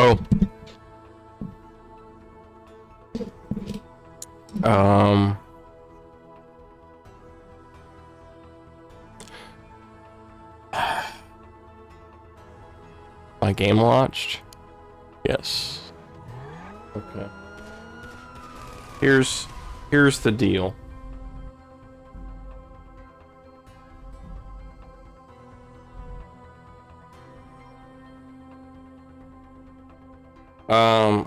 Oh. My game launched? Yes. Okay. Here's the deal.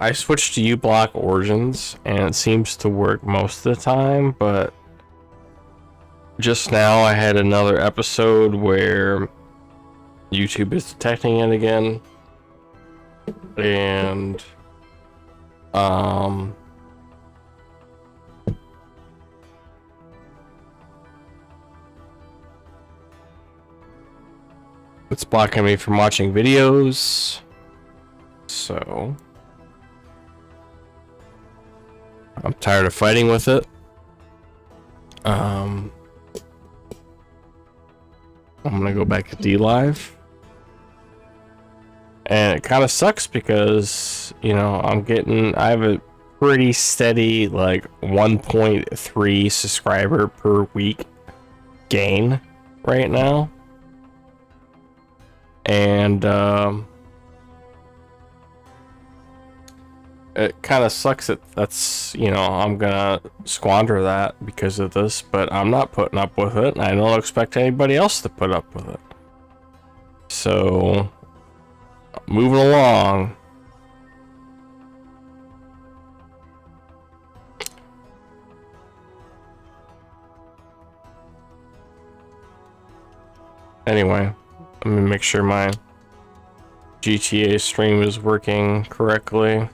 I switched to uBlock Origins and it seems to work most of the time, but just now I had another episode where YouTube is detecting it again. And it's blocking me from watching videos. So I'm tired of fighting with it. I'm gonna go back to DLive. And it kind of sucks because, you know, I have a pretty steady like 1.3 subscriber per week gain right now. And it kind of sucks that that's, you know, I'm gonna squander that because of this, but I'm not putting up with it, and I don't expect anybody else to put up with it. So, moving along. Anyway, let me make sure my GTA stream is working correctly.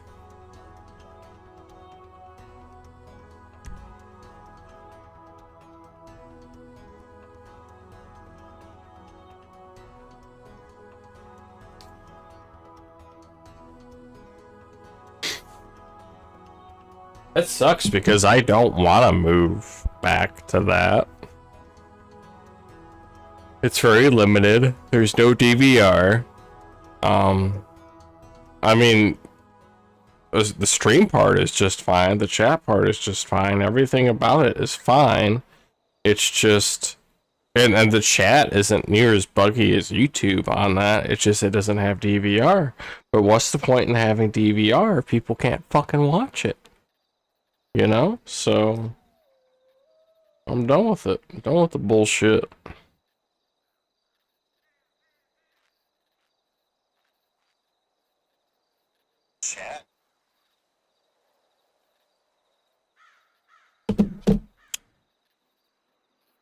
It sucks because I don't want to move back to that. It's very limited. There's no DVR. I mean, the stream part is just fine. The chat part is just fine. Everything about it is fine. It's just, and the chat isn't near as buggy as YouTube on that. It's just it doesn't have DVR. But what's the point in having DVR if people can't fucking watch it? You know? So I'm done with it. I'm done with the bullshit. Chat. So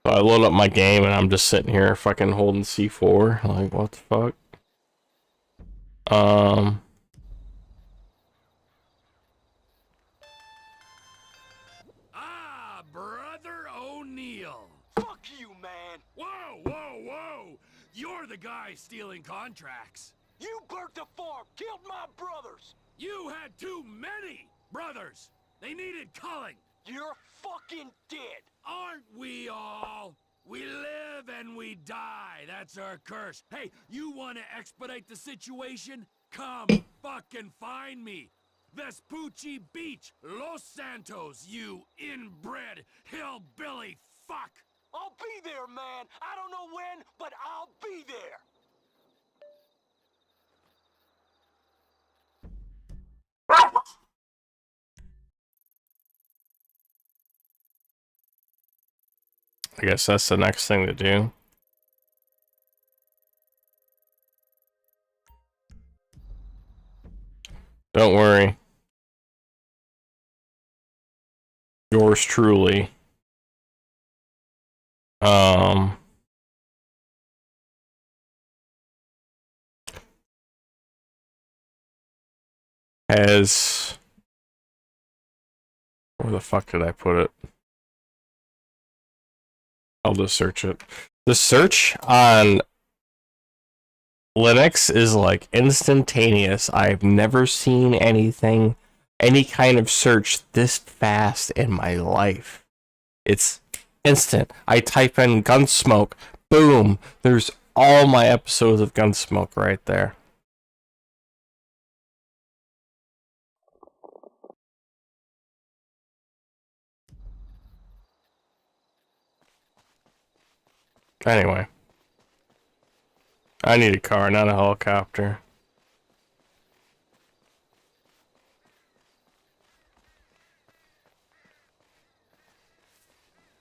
I load up my game and I'm just sitting here fucking holding C4. Like, what the fuck? Brother O'Neill. Fuck you, man. Whoa, whoa, whoa. You're the guy stealing contracts. You burnt the farm, killed my brothers. You had too many brothers. They needed culling. You're fucking dead. Aren't we all? We live and we die. That's our curse. Hey, you want to expedite the situation? Come fucking find me. Vespucci Beach, Los Santos, you inbred hillbilly fuck! I'll be there, man! I don't know when, but I'll be there! I guess that's the next thing to do. Don't worry. Yours truly. Has, where the fuck did I put it? I'll just search it. The search on Linux is like instantaneous. I've never seen anything, any kind of search this fast in my life. It's instant. I type in Gunsmoke, boom, there's all my episodes of Gunsmoke right there. Anyway. I need a car, not a helicopter.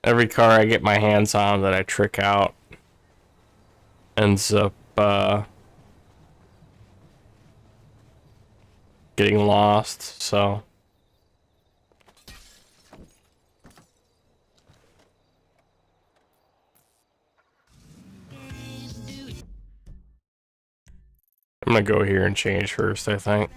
Every car I get my hands on that I trick out ends up getting lost, so I'm gonna go here and change first, I think.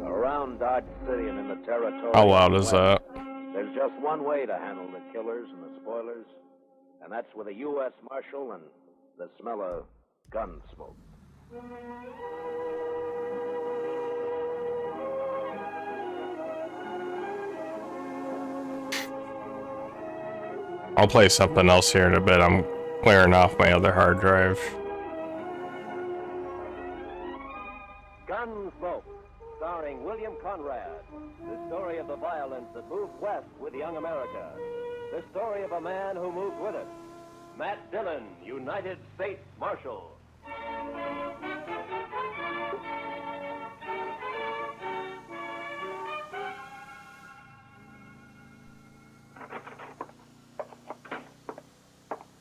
Around Dodge City and in the territory. How loud is that? There's just one way to handle the killers and the spoilers, and that's with a U.S. Marshal and the smell of gun smoke. I'll play something else here in a bit. I'm clearing off my other hard drive. Gunsmoke, starring William Conrad. The story of the violence that moved west with young America. The story of a man who moved with it. Matt Dillon, United States Marshal.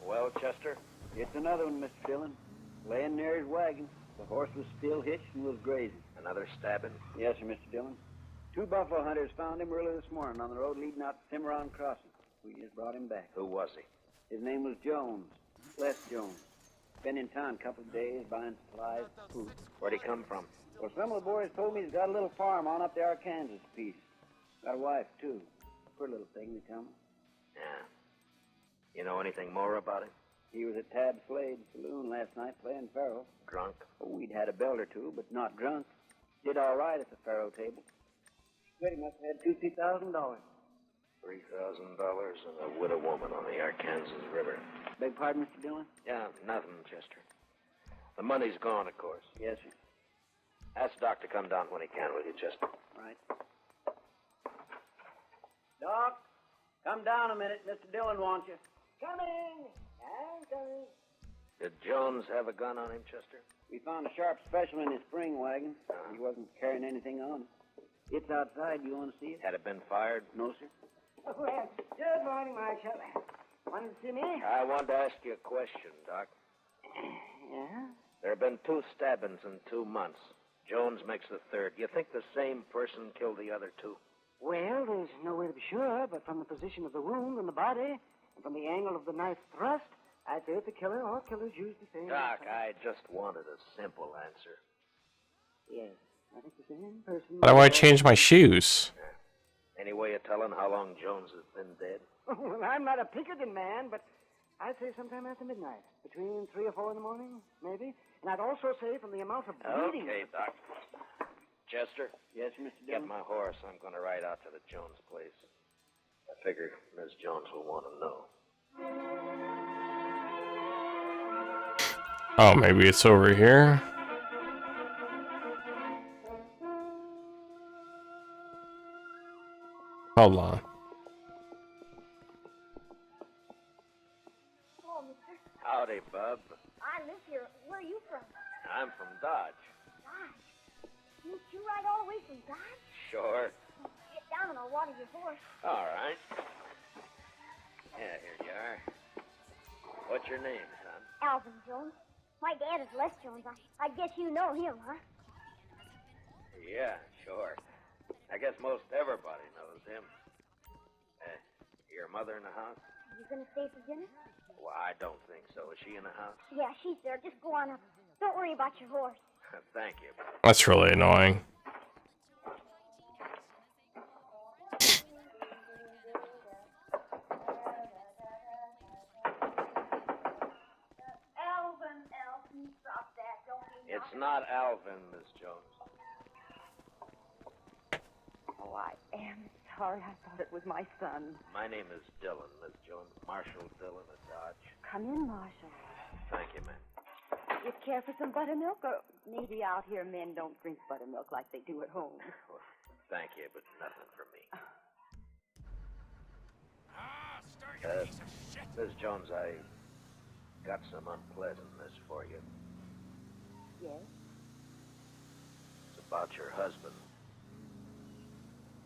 Well, Chester? It's another one, Mr. Dillon. Laying near his wagon. The horse was still hitched and was grazing. Another stabbing? Yes, sir, Mr. Dillon. 2 buffalo hunters found him early this morning on the road leading out to Cimarron Crossing. We just brought him back. Who was he? His name was Jones. Les Jones. Been in town a couple of days buying supplies, food. Where'd he come from? Well, some of the boys told me he's got a little farm on up the Arkansas piece. Got a wife, too. Poor little thing, they tell me. Yeah. You know anything more about him? He was at Tad Slade's saloon last night playing faro. Drunk? Oh, we'd had a belt or two, but not drunk. Did all right at the faro table. He must have had $2,000. $3,000 and a widow woman on the Arkansas River. Beg pardon, Mr. Dillon? Yeah, nothing, Chester. The money's gone, of course. Yes, sir. Ask Doc to come down when he can with you, Chester. Right. Doc, come down a minute. Mr. Dillon wants you. Coming. I'm coming. Did Jones have a gun on him, Chester? We found a sharp special in his spring wagon. He wasn't carrying anything on him. It's outside. You want to see it? Had it been fired? No, sir. Oh, well, good morning, Marshal. Wanted to see me? I wanted to ask you a question, Doc. Yeah? There have been 2 stabbings in 2 months. Jones makes the 3rd. You think the same person killed the other 2? Well, there's no way to be sure, but from the position of the wound and the body, and from the angle of the knife thrust, I'd say it's a killer or killers use the same. Doc, I just wanted a simple answer. Yes, I think the same person. Why do I change my shoes? Any way of telling how long Jones has been dead? Well, I'm not a Pinkerton man, but I'd say sometime after midnight, between 3 or 4 in the morning, maybe. And I'd also say from the amount of bleeding. Okay, Doc. Chester? Yes, Mr. Get Dillon? my horse. I'm going to ride out to the Jones place. I figure Miss Jones will want to know. Oh, maybe it's over here. Hold on. Hello, mister. Howdy, Bub. I live here. Where are you from? I'm from Dodge. Dodge. You ride all the way from Dodge? Sure. Get down and I'll water your horse. All right. Yeah, here you are. What's your name, son? Alvin Jones. My dad is Les Jones. I guess you know him, huh? Yeah, sure. I guess most everybody knows him. Your mother in the house? You gonna stay for dinner? Well, I don't think so. Is she in the house? Yeah, she's there. Just go on up. Don't worry about your horse. Thank you. That's really annoying. Alvin, stop that. Don't you know? It's not Alvin, Miss Jones. Oh, I am sorry. I thought it was my son. My name is Dillon, Miss Jones. Marshall Dillon of Dodge. Come in, Marshall. Thank you, ma'am. You care for some buttermilk? Or maybe out here men don't drink buttermilk like they do at home. Well, thank you, but nothing for me. Stir, you piece of shit! Miss Jones, I got some unpleasantness for you. Yes? It's about your husband.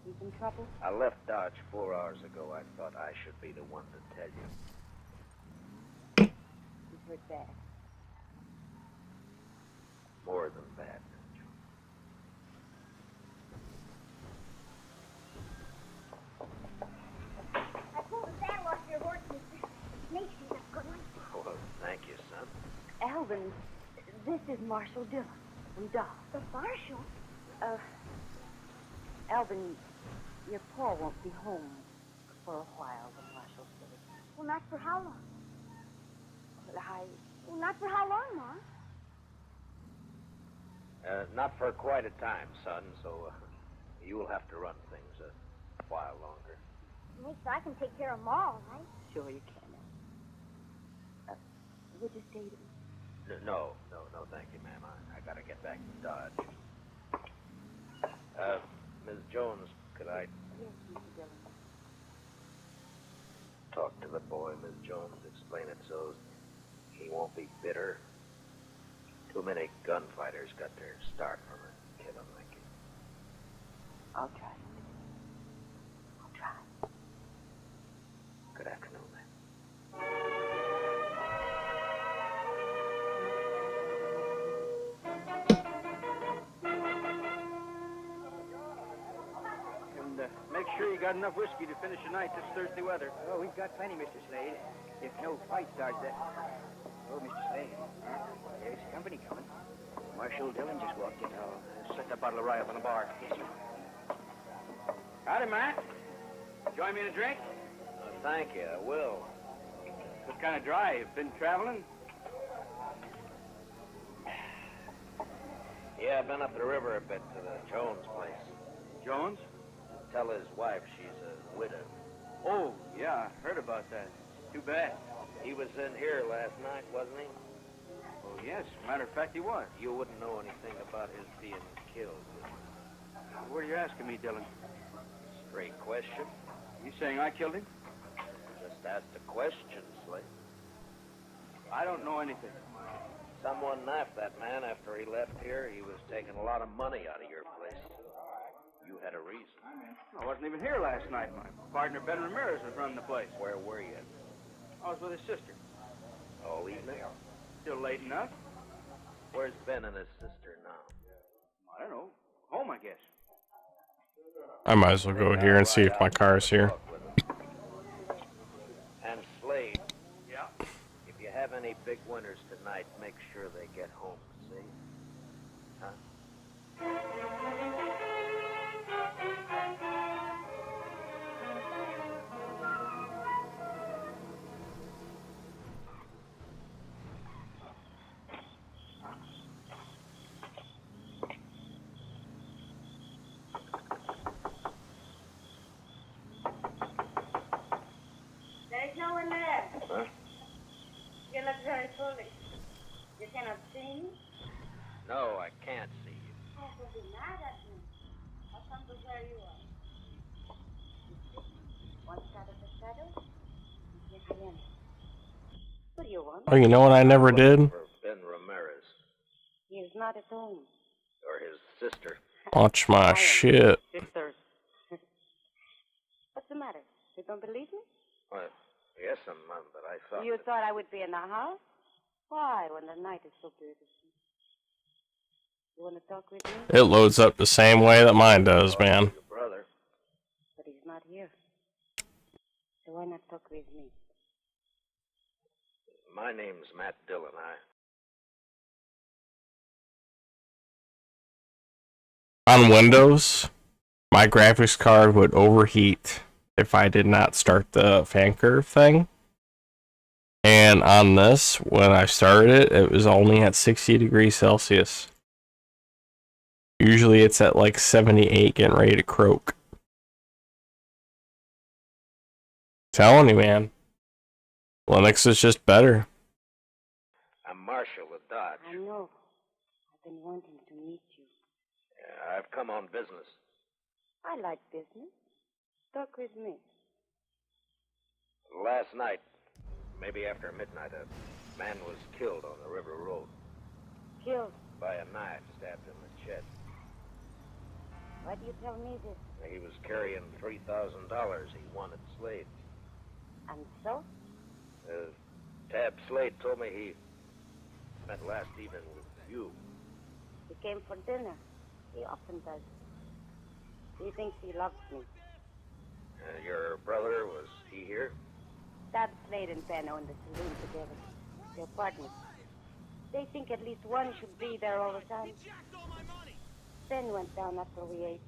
He's in trouble? I left Dodge 4 hours ago. I thought I should be the one to tell you. You've heard that. More than bad. I pulled the saddle off your horse, mister. Makes you look good one. Well, thank you, son. Alvin, this is Marshall Dillon from Dodge. The Marshal? Alvin, your pa won't be home for a while when Marshall says. Well, not for how long? Well, Well, not for how long, Ma? Not for quite a time, son, so you will have to run things a while longer. Makes I can take care of Ma, all right? Sure you can. Would you stay to me? No, thank you, ma'am. I gotta get back to Dodge. Ms. Jones, could I Yes, Mr. Dillon. talk to the boy, Ms. Jones? Explain it so he won't be bitter. Too many gunfighters got their start from a kid like you. I'll try. I'll try. Good afternoon, ma'am. And make sure you got enough whiskey to finish the night this Thursday weather. Oh, we've got plenty, Mr. Slade. If no fight starts that... Oh, Mr. Slade. There's company coming. Marshal Dillon just walked in. I'll set that bottle of rye up on the bar. Yes, sir. Howdy, Matt. Join me in a drink? Thank you, I will. What kind of drive? Been traveling? Yeah, I've been up the river a bit to the Jones place. Jones? Tell his wife she's a widow. Oh, yeah, I heard about that. Too bad. He was in here last night, wasn't he? Oh, yes. Matter of fact, he was. You wouldn't know anything about his being killed, would you? What are you asking me, Dillon? Straight question. You saying I killed him? Just asked a question, Slade. I don't know anything. Someone knifed that man after he left here. He was taking a lot of money out of your place. You had a reason. I wasn't even here last night. My partner, Ben Ramirez, was running the place. Where were you? I was with his sister. All evening? Still late enough? Where's Ben and his sister now? I don't know. Home, I guess. I might as well go here and see if my car is here. And Slade, Yeah? if you have any big winners tonight, make sure they get home safe. Huh? There's no one there. Huh? You look very foolish. You cannot see me? No, I can't see you. Oh, don't be mad at me. I'll come to where you are. One side of the shadow, here I am. What do you want? Oh, you know what I never did? For Ben Ramirez. He is not at home. Or his sister. Watch my shit. Sister. What's the matter? You don't believe me? Well, yes, but I thought... You that- thought I would be in the house? Why, when the night is so beautiful? You want to talk with me? It loads up the same way that mine does, man. Your brother. But he's not here. So why not talk with me? My name's Matt Dillon. On Windows, my graphics card would overheat if I did not start the fan curve thing. And on this, when I started it, it was only at 60 degrees Celsius. Usually it's at like 78, getting ready to croak. Telling you, man. Lennox is just better. I'm Marshall with Dodge. I know. I've been wanting to meet you. Yeah, I've come on business. I like business. Talk with me. Last night, maybe after midnight, a man was killed on the river road. Killed? By a knife stabbed in the chest. Why do you tell me this? He was carrying $3,000 he won at Slade. And so? Tab Slade told me he met last evening with you. He came for dinner. He often does. He thinks he loves me. Your brother, was he here? Tab Slade and Ben own the saloon together. They're partners. They think at least one should be there all the time. Ben went down after we ate.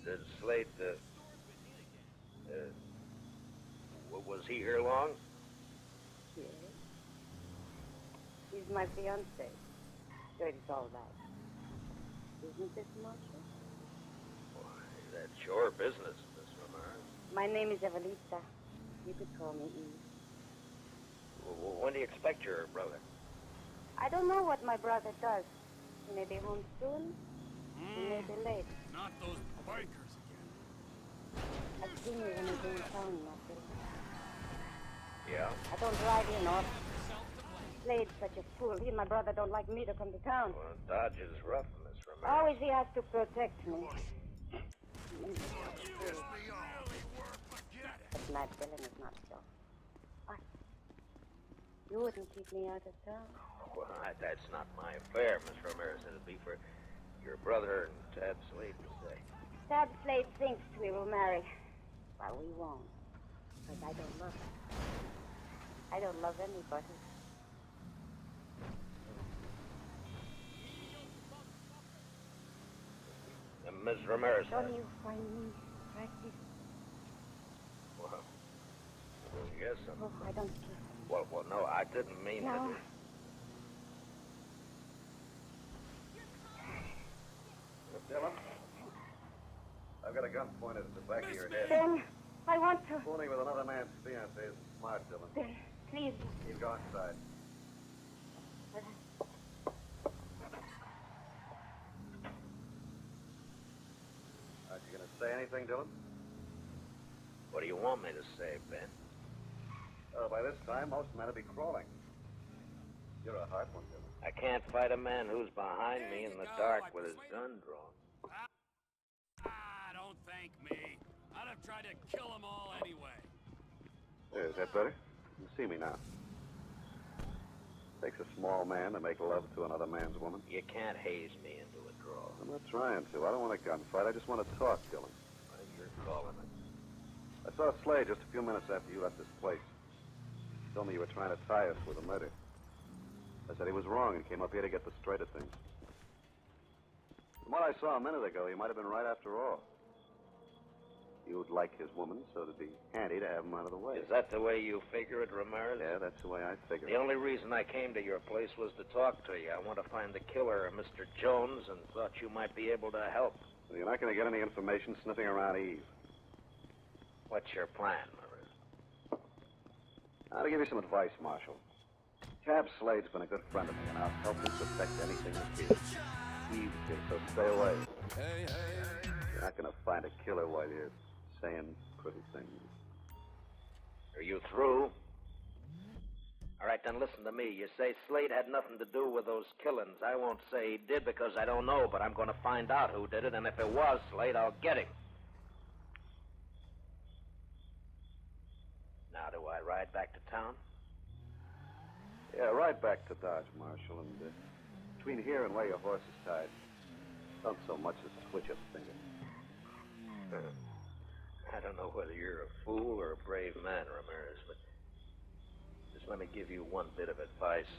Did Slade, was he here long? Yes. He's my fiancé. So it's all right. Isn't it, Marshall? Why, that's your business, Miss Ramirez. My name is Evelita. You could call me Eve. When do you expect your brother? I don't know what my brother does. He may be home soon. He may be late. Not those bikers again. I've seen you when you're in town, Marshall. Yeah? I don't ride in or Slade's such a fool. He and my brother don't like me to come to town. Well, Dodge is rough, Miss Ramirez. Always he has to protect me. But Matt Dillon is not so. What? You wouldn't keep me out of town? Well, that's not my affair, Miss Ramirez. It'll be for your brother and Tab Slade to say. Tab Slade thinks we will marry. Well, we won't. Because I don't love her. I don't love anybody. Miss Ramirez. Don't you find me attractive? Well, yes. Oh, I don't care. Well, no, I didn't mean No. to. Dylan, I've got a gun pointed at the back of your head. Ben, I want to. Fooling with another man's fiancé is smart, Dylan. Ben, please. You go inside. Aren't you going to say anything, Dylan? What do you want me to say, Ben? By this time, most men will be crawling. You're a hard one, Dylan. I can't fight a man who's behind me in the dark with his gun drawn. Don't thank me. I'd have tried to kill them all anyway. There, is that better? You see me now. Takes a small man to make love to another man's woman. You can't haze me into a draw. I'm not trying to. I don't want a gunfight. I just want to talk, Dylan. You're calling it. I saw Slade just a few minutes after you left this place. He told me you were trying to tie us with a murder. I said he was wrong and came up here to get the straight of things. From what I saw a minute ago, he might have been right after all. You'd like his woman, so it'd be handy to have him out of the way. Is that the way you figure it, Ramirez? Yeah, that's the way I figure The it. only reason I came to your place was to talk to you. I want to find the killer of Mr. Jones and thought you might be able to help. Well, you're not going to get any information sniffing around Eve. What's your plan, Maria? I'll give you some advice, Marshal. Tab Slade's been a good friend of me, and I'll help him protect anything that's his. Eve's here, so stay away. You're not going to find a killer while you're saying pretty things. Are you through? All right, then listen to me. You say Slade had nothing to do with those killings. I won't say he did because I don't know, but I'm going to find out who did it, and if it was Slade, I'll get him. Now, do I ride back to town? Yeah, ride back to Dodge, Marshal, and between here and where your horse is tied, don't so much as twitch a finger. I don't know whether you're a fool or a brave man, Ramirez, but just let me give you one bit of advice.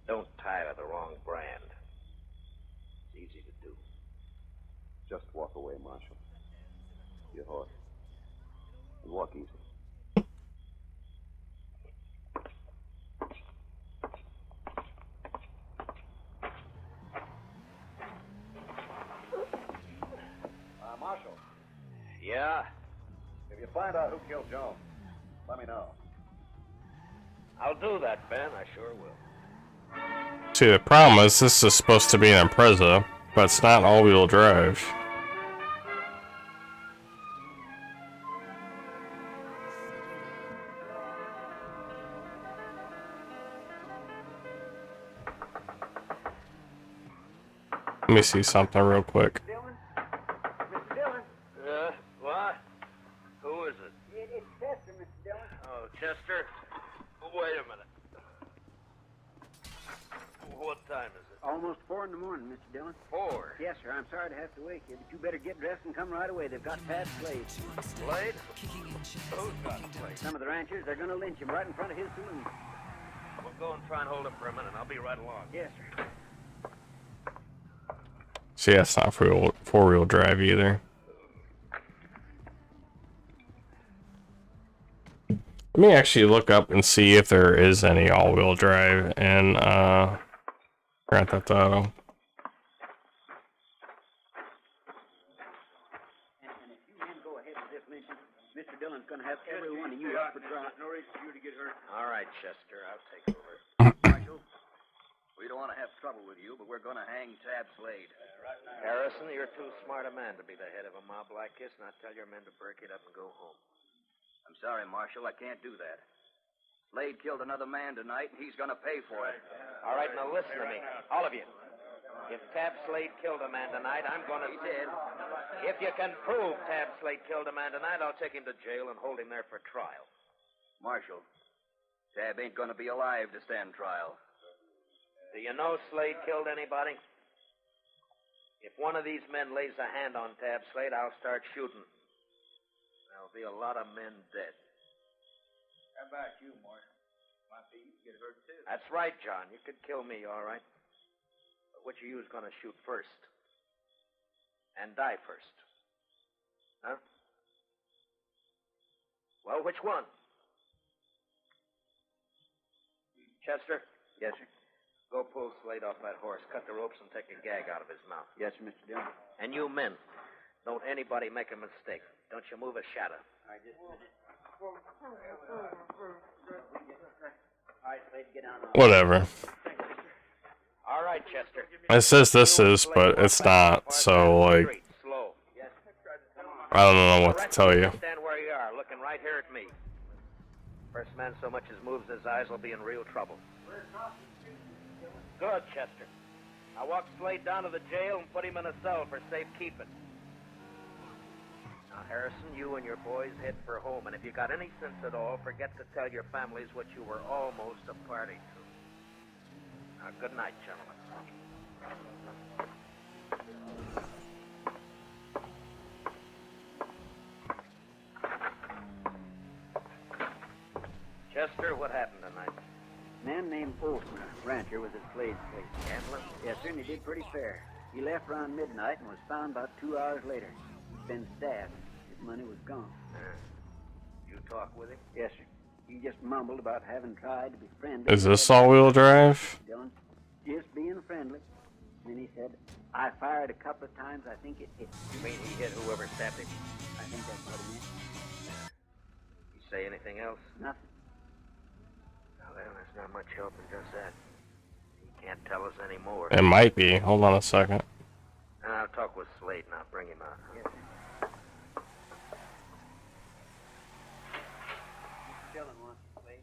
Don't tie to the wrong brand. It's easy to do. Just walk away, Marshal. Your horse. And walk easy. Yeah? If you find out who killed Jones, let me know. I'll do that, Ben. I sure will. See, the problem is this is supposed to be an Impreza, but it's not all-wheel drive. Let me see something real quick. Dillon? Mr. Dillon? What? Who is it? It's Chester, Mr. Dillon. Oh, Chester? Wait a minute. What time is it? Almost 4 in the morning, Mr. Dillon. 4. Yes, sir. I'm sorry to have to wake you, but you better get dressed and come right away. They've got Tad Slade. Slade? Who's got Slade? Some of the ranchers, they're going to lynch him right in front of his saloon. We'll go and try and hold him for a minute. I'll be right along. Yes, sir. See, that's not four-wheel drive either. Let me actually look up and see if there is any all-wheel drive in Grand Theft Auto. And if you men go ahead with this lynching, Mr. Dillon's going to have every one of you up for trial. No reason for you to get hurt. All right, Chester. I'll take over. Marshal, we don't want to have trouble with you, but we're going to hang Tad Slade. Harrison, you're too smart a man to be the head of a mob like this, and I tell your men to break it up and go home. I'm sorry, Marshal, I can't do that. Slade killed another man tonight, and he's going to pay for it. All right, now listen to me, all of you. If Tab Slade killed a man tonight, I'm going to... He did. If you can prove Tab Slade killed a man tonight, I'll take him to jail and hold him there for trial. Marshal, Tab ain't going to be alive to stand trial. Do you know Slade killed anybody? If one of these men lays a hand on Tab Slade, I'll start shooting. There'll be a lot of men dead. How about you, Marshal? Might be you get hurt, too. That's right, John. You could kill me, all right. But which of you is going to shoot first? And die first? Huh? Well, which one? Chester? Yes, sir. Go pull Slade off that horse, cut the ropes, and take a gag out of his mouth. Yes, sir, Mr. Dillon. And you men, don't anybody make a mistake. Don't you move a shadow. All right, just a minute. All right, Slade, get down. Whatever. All right, Chester. It says this is, but it's not, so, like, Slow. I don't know what to tell you. Stand where you are, looking right here at me. First man so much as moves his eyes will be in real trouble. Good, Chester. I walk Slade down to the jail and put him in a cell for safekeeping. Now, Harrison, you and your boys head for home, and if you got any sense at all, forget to tell your families what you were almost a party to. Now, good night, gentlemen. Chester, what happened tonight? A man named Olson, a rancher, was at Slade's place. Gambling? Yes, sir, and he did pretty fair. He left around midnight and was found about 2 hours later. He'd been stabbed. His money was gone. You talk with him? Yes, sir. He just mumbled about having tried to be friendly. Is this all-wheel drive? Dillon, just being friendly. And then he said, I fired a couple of times. I think it hit. You mean he hit whoever stabbed him? I think that's what he meant. You say anything else? Nothing. Well, there's not much help in just that. He can't tell us any more. It might be. Hold on a second. And I'll talk with Slade and I'll bring him out. Yes, sir. Mr. Dillon wants to play.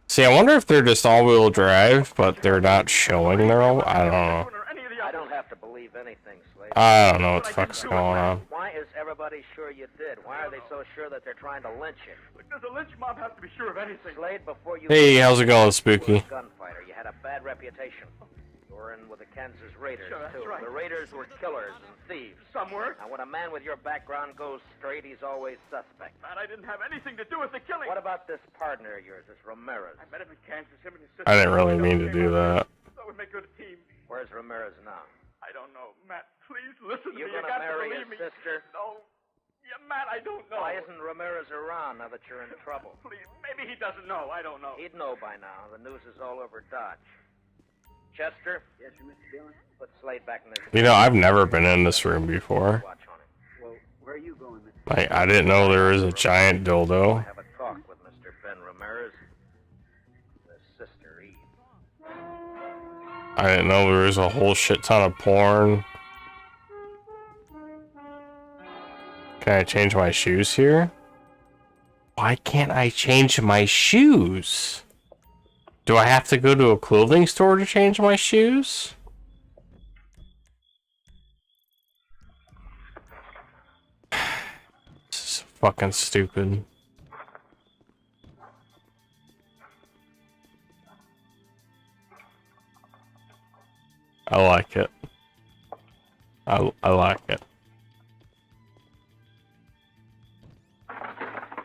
See, I wonder if they're just all-wheel drive, but they're not showing their all. I don't know. I don't have to believe anything, Slade. I don't know what the fuck's going on. Why is everybody sure you did? Why are they so sure that they're trying to lynch you? Does a lynch mob have to be sure of anything? Slade, before you... Hey, how's it going, You were Spooky? a gunfighter. You had a bad reputation. You were in with the Kansas Raiders, Sure, that's too. right. The Raiders were killers and thieves. Somewhere. Now, when a man with your background goes straight, he's always suspect. Man, I didn't have anything to do with the killing. What about this partner of yours, this Ramirez? I met him in Kansas, him and his sister. I didn't really mean to do that. That would make good a team. Where's Ramirez now? I don't know. Matt, please listen to You me. You gonna got marry to his believe me. sister? No. Yeah, Matt, I don't know. Why isn't Ramirez around now that you're in trouble? Please, maybe he doesn't know. I don't know. He'd know by now. The news is all over Dodge. Chester, Yes, sir, Mr. Dillon. put Slade back in his... You know, I've never been in this room before. Watch on him. Well, Where are you going, Mr. I didn't know there was a giant dildo. Have a talk with Mr. Ben Ramirez. His sister Eve. I didn't know there was a whole shit ton of porn. Can I change my shoes here? Why can't I change my shoes? Do I have to go to a clothing store to change my shoes? This is fucking stupid. I like it. I like it.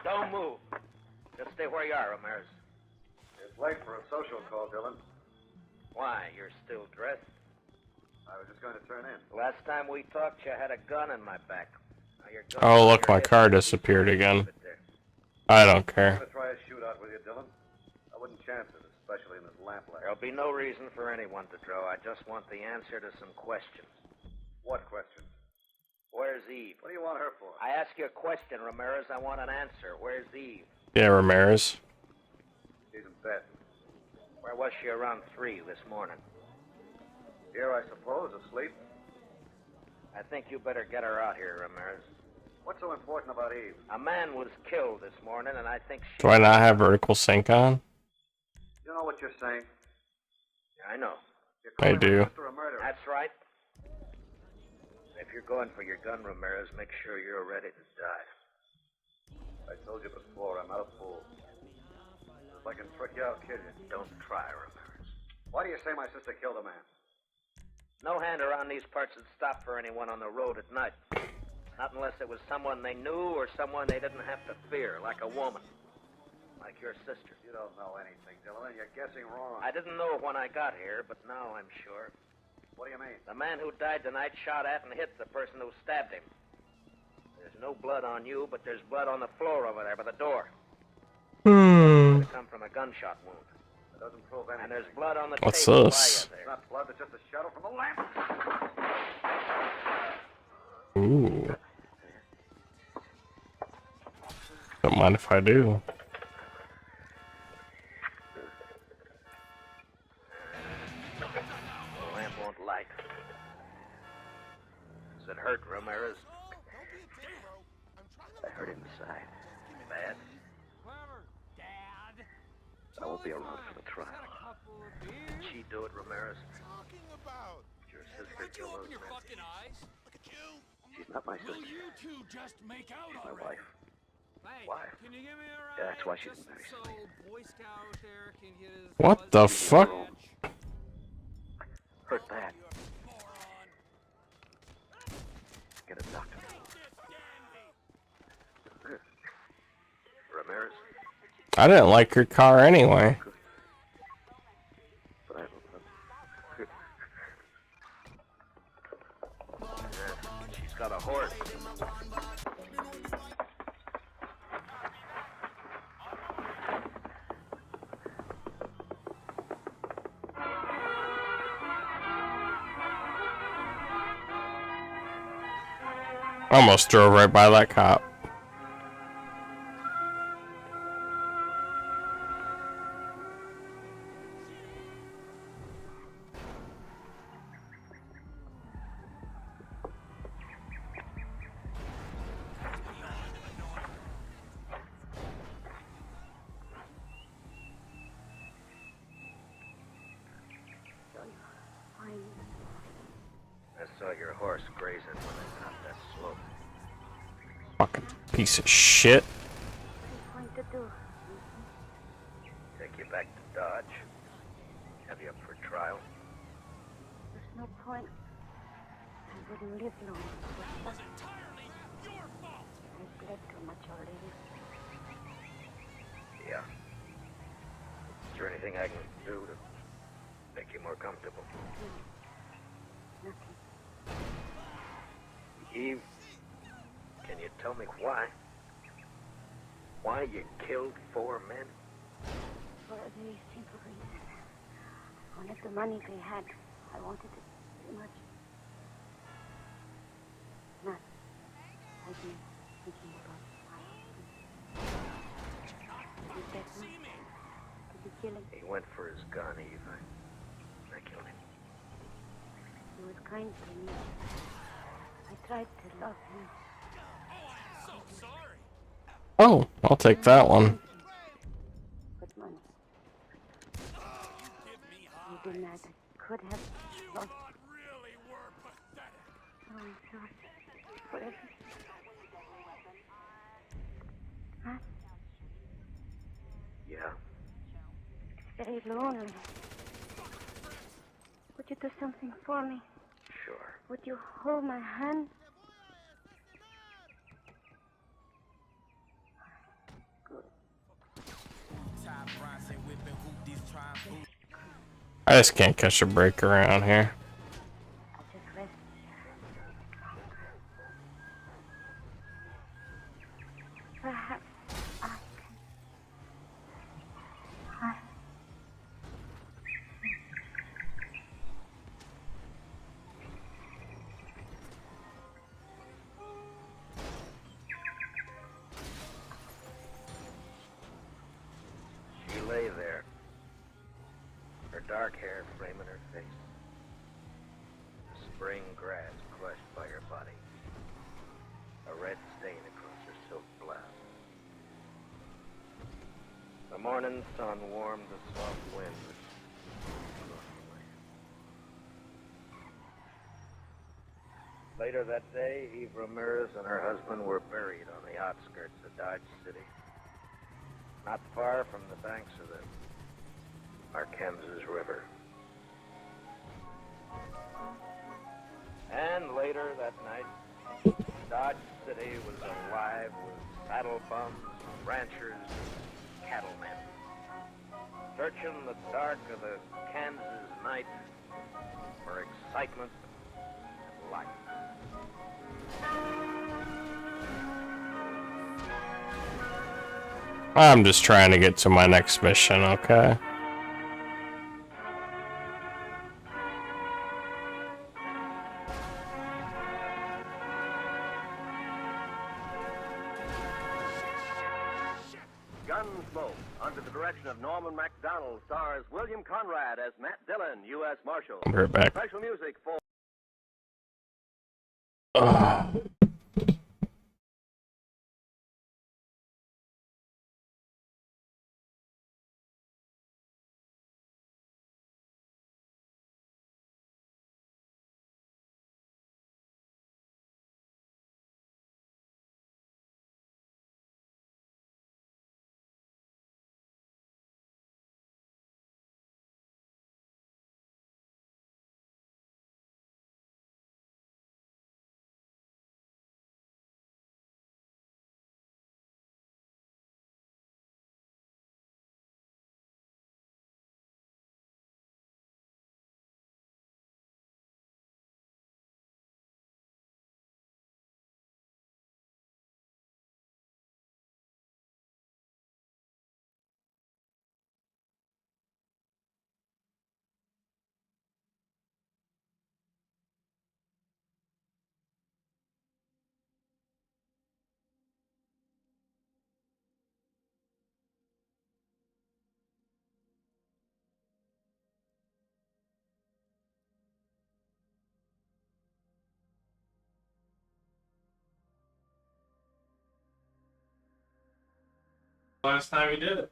Don't move. Just stay where you are, Ramirez. It's late for a social call, Dillon. Why? You're still dressed? I was just going to turn in. Last time we talked, you had a gun in my back. Now your gun's Oh, on look, your my hip. car disappeared again. Keep it there. I don't I'm care. going to try a shootout with you, Dillon. I wouldn't chance it, especially in this lamplight. There'll be no reason for anyone to draw. I just want the answer to some questions. What questions? Where's Eve? What do you want her for? I ask you a question, Ramirez. I want an answer. Where's Eve? Yeah, Ramirez. She's in bed. Where was she around 3 this morning? Here, I suppose, asleep. I think you better get her out here, Ramirez. What's so important about Eve? A man was killed this morning, and I think she... Do I not have vertical sync on? You know what you're saying? I know. You're I calling do. my sister a murderer. That's right. If you're going for your gun, Ramirez, make sure you're ready to die. I told you before, I'm not a fool. If I can trick you, I'll kill you. Don't try, Ramirez. Why do you say my sister killed a man? No hand around these parts would stop for anyone on the road at night. Not unless it was someone they knew or someone they didn't have to fear, like a woman. Like your sister. You don't know anything, Dillon. You're guessing wrong. I didn't know when I got here, but now I'm sure. What do you mean? The man who died tonight shot at and hit the person who stabbed him. There's no blood on you, but there's blood on the floor over there by the door. It come from a gunshot wound. It doesn't prove anything. And there's blood on the What's table this? by you It's there. not blood, it's just a shadow from the lamp. Ooh. Don't mind if I do. The lamp won't light. Does it hurt, Ramirez? I hurt inside. Bad. I won't be around for the trial. Did she do it, Ramirez? Did your sister kill those men? She's not my sister. two just make out She's my already? wife. Hey, Wife. can you give me a ride? Yeah, that's why she's Just very so sweet. Boy Scout there can get his What the buzz fuck? badge. Hurt bad. Moron. Get a doctor. Ramirez? I didn't like your car anyway. But I don't know. She's got a horse. Almost drove right by that cop. I saw your horse grazing when it topped that slope. Fucking piece of shit. What are you going to do? Take you back to Dodge. Have you up for trial? There's no point. I wouldn't live long. It was entirely your fault. I've bled too much already. Yeah. Is there anything I can do to make you more comfortable? Nothing. Eve, can you tell me why? Why you killed 4 men? For a very simple reason. I wanted the money they had. I wanted it too much. Not. I been thinking about Wilson. Did that man? Did you kill him? He went for his gun, Eve. I killed him. He was kind to me. I tried to love him. So sorry. Oh, I'll take that one. But money. Give me You did not. I could have lost. really were pathetic. Oh, I'm sorry. For everything. Huh? Yeah? It's very lonely. Would you do something for me? Sure. Would you hold my hand? I just can't catch a break around here. I'll just rest here. Perhaps I can. She lay there, her dark hair framing her face. The spring grass crushed by her body. A red stain across her silk blouse. The morning sun warmed the soft wind across the land. Later that day, Eve Ramirez and her husband were buried on the outskirts of Dodge City, not far from the banks of the Arkansas River. And later that night, Dodge City was alive with saddle bums, ranchers, and cattlemen, searching the dark of the Kansas night for excitement and life. I'm just trying to get to my next mission, okay? Gunsmoke, under the direction of Norman MacDonald, stars William Conrad as Matt Dillon, U.S. Marshal. I'll be right back. Special music for... Ugh. Last time he did it.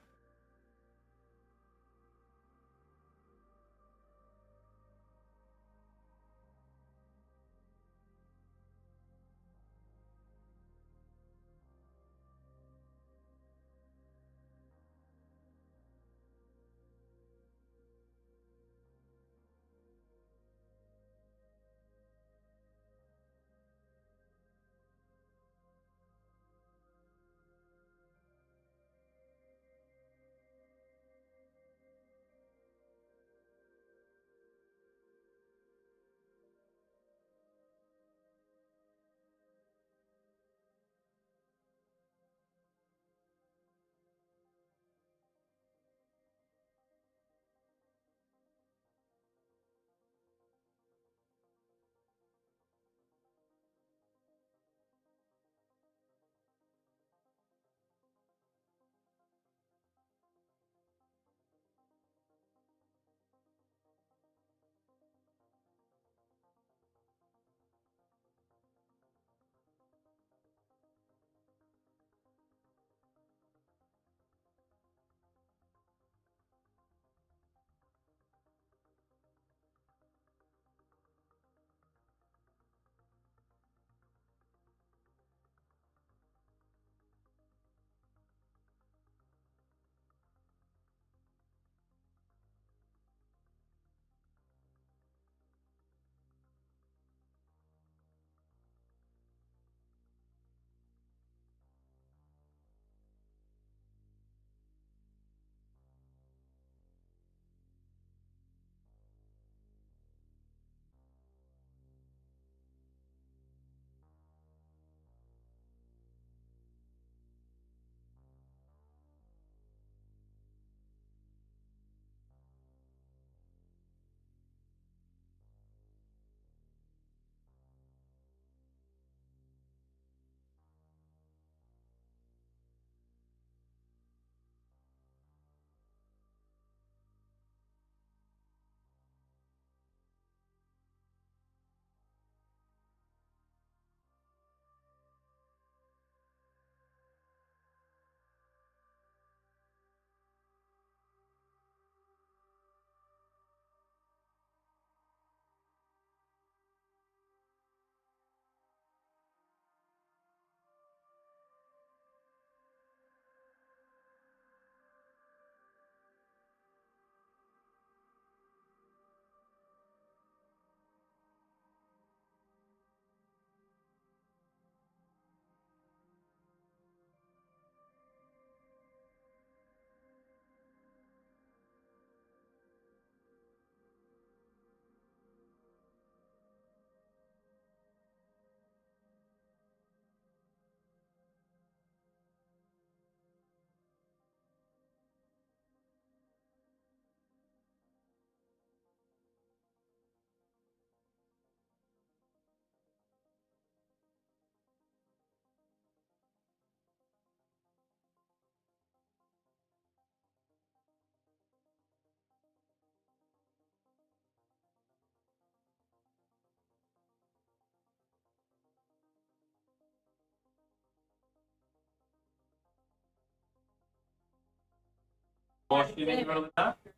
Well, she didn't go to the doctor.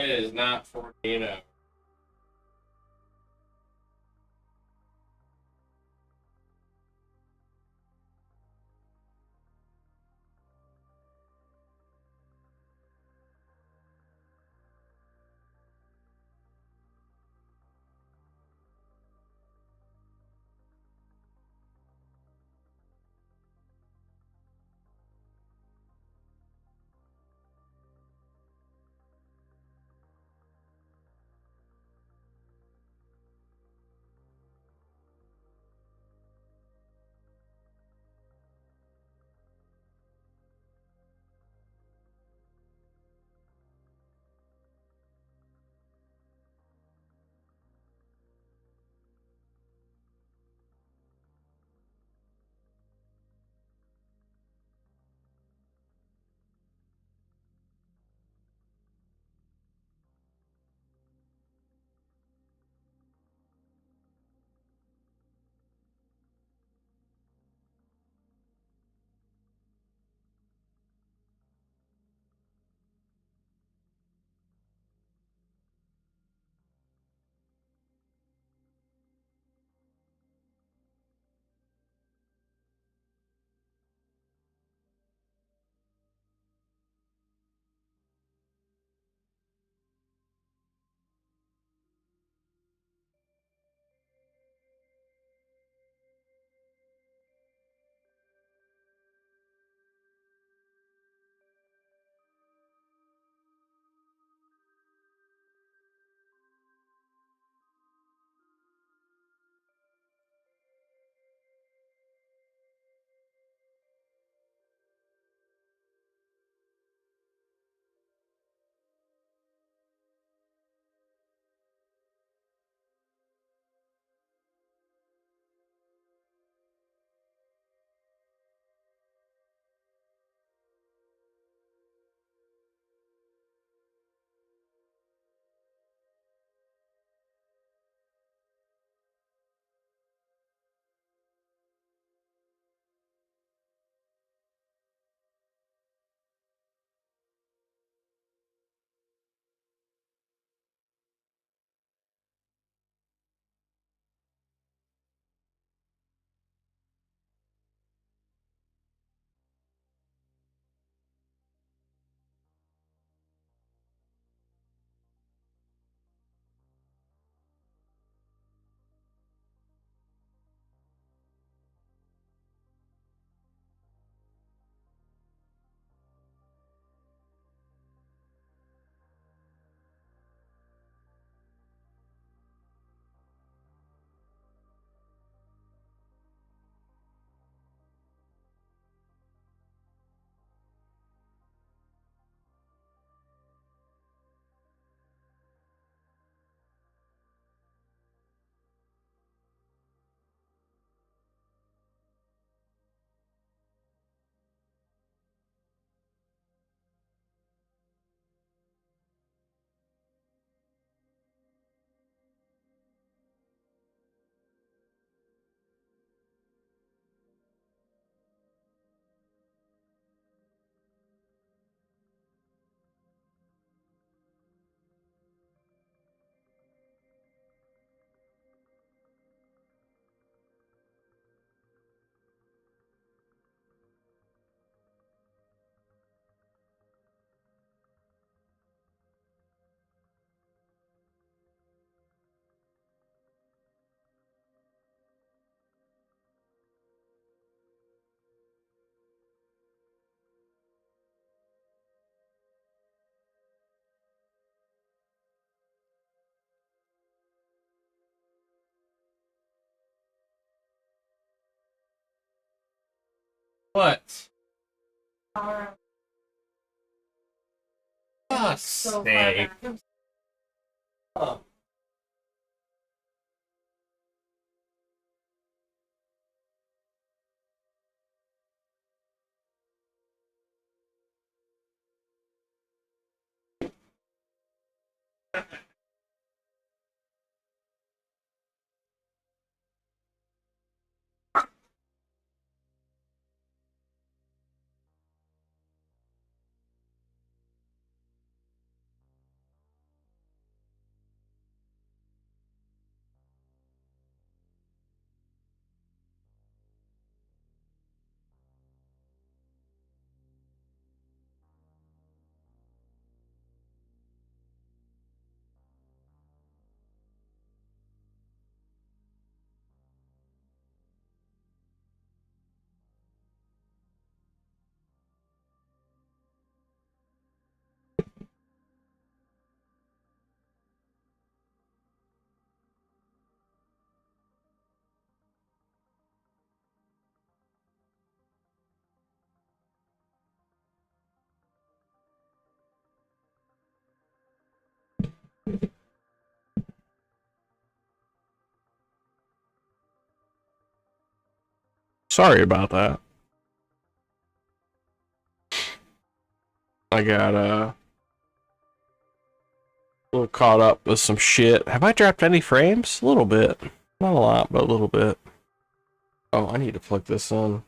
It is not 48 hours. What? Fuck's sake. Oh. Sorry about that. I got a little caught up with some shit. Have I dropped any frames? A little bit. Not a lot, but a little bit. Oh, I need to plug this in.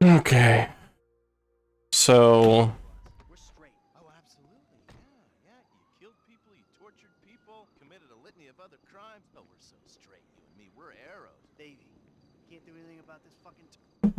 Okay. So We're straight. Oh, absolutely. Yeah. You killed people, you tortured people, committed a litany of other crimes. Oh, we're so straight, you and me. We're arrows. Davey, can't do anything about this fucking...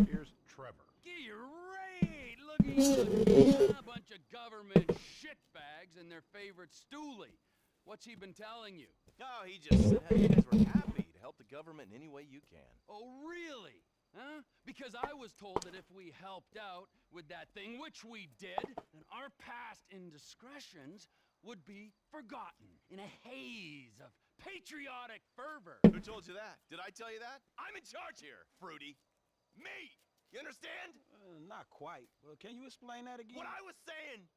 Here's Trevor. Great! Look at you. A bunch of government shitbags and their favorite stoolie. What's he been telling you? Oh, he just said you guys were happy to help the government in any way you can. Oh, really? Huh? Because I was told that if we helped out with that thing, which we did, then our past indiscretions would be forgotten in a haze of patriotic fervor. Who told you that? Did I tell you that? I'm in charge here, Fruity. Me! You understand? Not quite. Well, can you explain that again? What I was saying!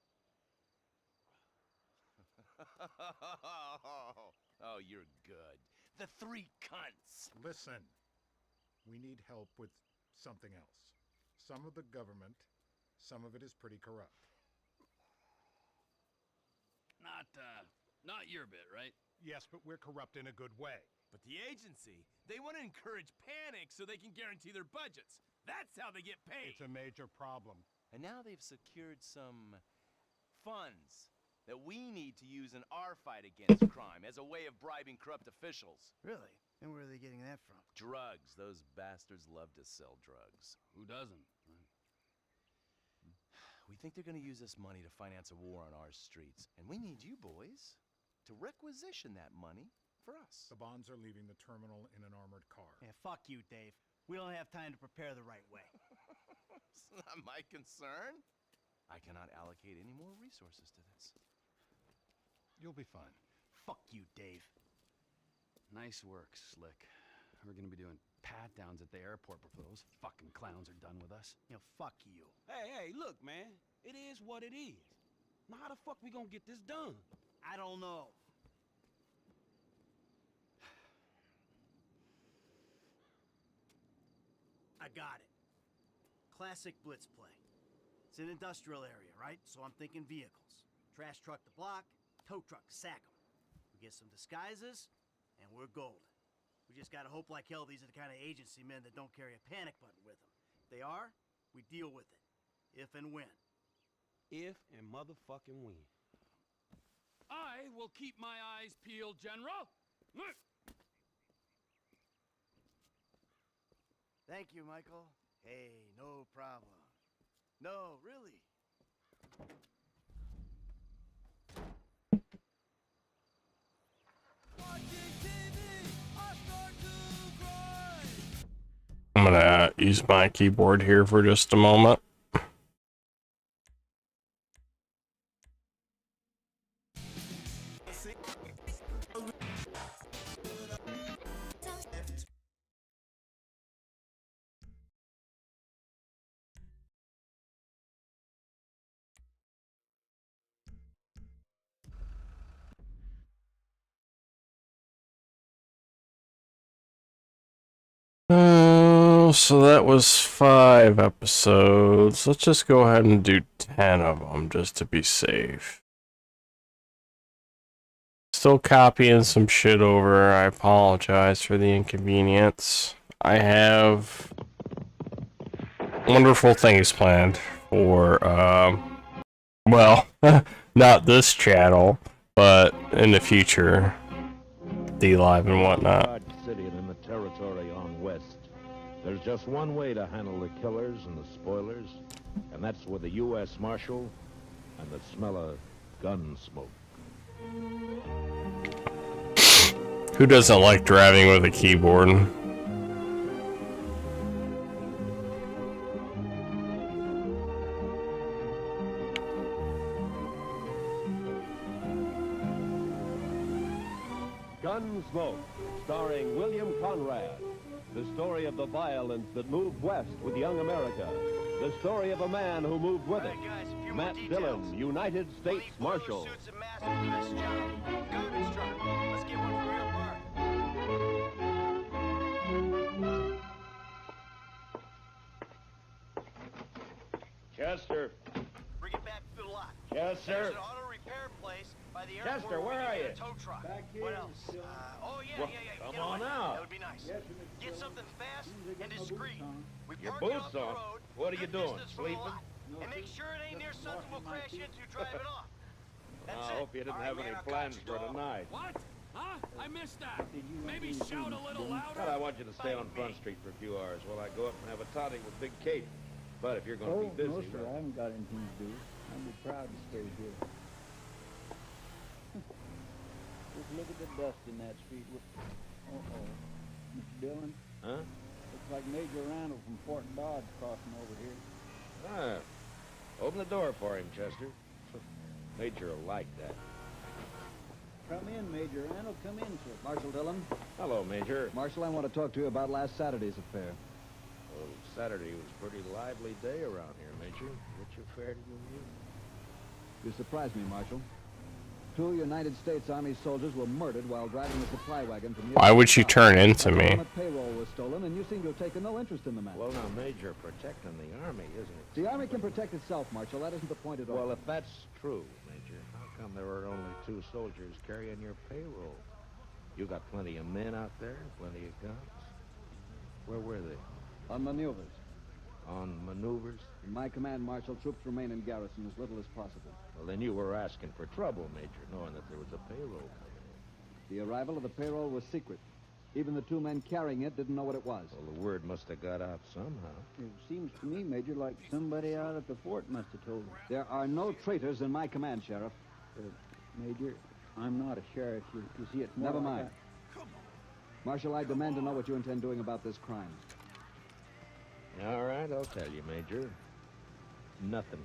Oh, you're good. The three cunts. Listen, we need help with something else. Some of the government, some of it is pretty corrupt. Not your bit, right? Yes, but we're corrupt in a good way. But the agency, they want to encourage panic so they can guarantee their budgets. That's how they get paid. It's a major problem. And now they've secured some funds that we need to use in our fight against crime as a way of bribing corrupt officials. Really? And where are they getting that from? Drugs. Those bastards love to sell drugs. Who doesn't? We think they're going to use this money to finance a war on our streets. And we need you boys to requisition that money for us. The bonds are leaving the terminal in an armored car. Yeah, fuck you, Dave. We don't have time to prepare the right way. It's not my concern. I cannot allocate any more resources to this. You'll be fine. Fuck you, Dave. Nice work, Slick. We're gonna be doing pat-downs at the airport before those fucking clowns are done with us. You know, fuck you. Hey, look, man. It is what it is. Now, how the fuck we gonna get this done? I don't know. I got it. Classic blitz play. It's an industrial area, right? So I'm thinking vehicles. Trash truck to block, tow truck to sack 'em. We get some disguises, and we're golden. We just gotta hope like hell these are the kind of agency men that don't carry a panic button with them. If they are, we deal with it. If and when. If and motherfucking when. I will keep my eyes peeled, General. Thank you, Michael. Hey, no problem. No, really. I'm gonna use my keyboard here for just a moment. So that was 5 episodes. Let's just go ahead and do 10 of them just to be safe. Still copying some shit over. I apologize for the inconvenience. I have wonderful things planned for, well, not this channel, but in the future, D-Live and whatnot. City and in the territory on west. There's just one way to handle the killers and the spoilers, and that's with a U.S. Marshal and the smell of gun smoke. Who doesn't like driving with a keyboard? Gunsmoke, starring William Conrad. The story of the violence that moved west with young America. The story of a man who moved with it. Matt Dillon, United States Marshal. Chester. Bring it back to the lot. Yes, sir. There's an auto repair place by the airport. Chester, where are you? A tow truck. What else? Oh, yeah, Well, yeah. come You know on what? out. That would be nice. Get something fast and discreet. We Your park boots out the on? road, What are you good doing, distance from the sleeping? lot. And make sure it ain't near something we'll crash into driving off. That's I it. hope you didn't All have right, any man, I'll plans catch for you, dog. tonight. What? Huh? I missed that. Maybe shout a little louder. Well, I want you to stay on Front Street for a few hours while I go up and have a toddy with Big Kate. But if you're going to be busy... No, sir, well, I haven't got anything to do. I'd be proud to stay here. Just look at the dust in that street. Uh-oh. Mr. Dillon? Huh? Looks like Major Randall from Fort Dodge crossing over here. Ah, open the door for him, Chester. Major will like that. Come in, Major Randall. Come in, sir. Marshal Dillon. Hello, Major. Marshal, I want to talk to you about last Saturday's affair. Well, Saturday was a pretty lively day around here, Major. Which affair did you mean? You surprised me, Marshal. 2 United States Army soldiers were murdered while driving a supply wagon from... Why would you turn into me? The payroll was stolen, and you seem to have taken no interest in the matter. Well, now, Major, protecting the Army, isn't it? The Army can protect itself, Marshal. That isn't the point at all. Well, if that's true, Major, how come there were only 2 soldiers carrying your payroll? You got plenty of men out there, plenty of guns. Where were they? On maneuvers. On maneuvers? In my command, Marshal, troops remain in garrison as little as possible. Well, then you were asking for trouble, Major, knowing that there was a payroll coming in. The arrival of the payroll was secret. Even the 2 men carrying it didn't know what it was. Well, the word must have got out somehow. It seems to me, Major, like somebody out at the fort must have told us. There are no traitors in my command, Sheriff. Major, I'm not a sheriff. You see, it's more Never like mind. Marshal, I demand to know what you intend doing about this crime. All right, I'll tell you, Major. Nothing.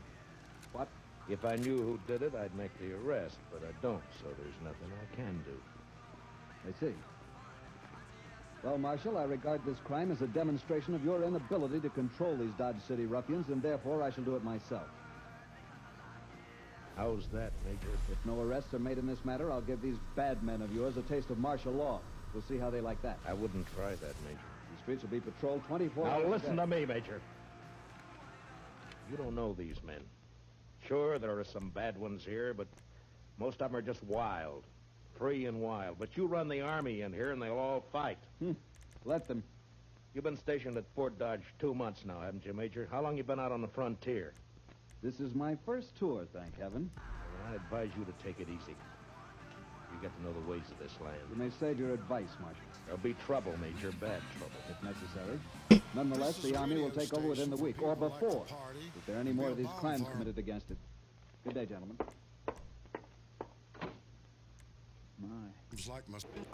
What? If I knew who did it, I'd make the arrest, but I don't, so there's nothing I can do. I see. Well, Marshal, I regard this crime as a demonstration of your inability to control these Dodge City ruffians, and therefore I shall do it myself. How's that, Major? If no arrests are made in this matter, I'll give these bad men of yours a taste of martial law. We'll see how they like that. I wouldn't try that, Major. The streets will be patrolled 24 hours Now a listen day. to me, Major. You don't know these men. Sure, there are some bad ones here, but most of them are just wild. Free and wild. But you run the Army in here, and they'll all fight. Let them. You've been stationed at Fort Dodge 2 months now, haven't you, Major? How long you been out on the frontier? This is my first tour, thank heaven. Well, I advise you to take it easy. You get to know the ways of this land. You may save your advice, Marshal. There'll be trouble, Major, bad trouble. If necessary. Nonetheless, the Army will take over within the week, or before, if there are any more of these crimes committed against it. Good day, gentlemen. My.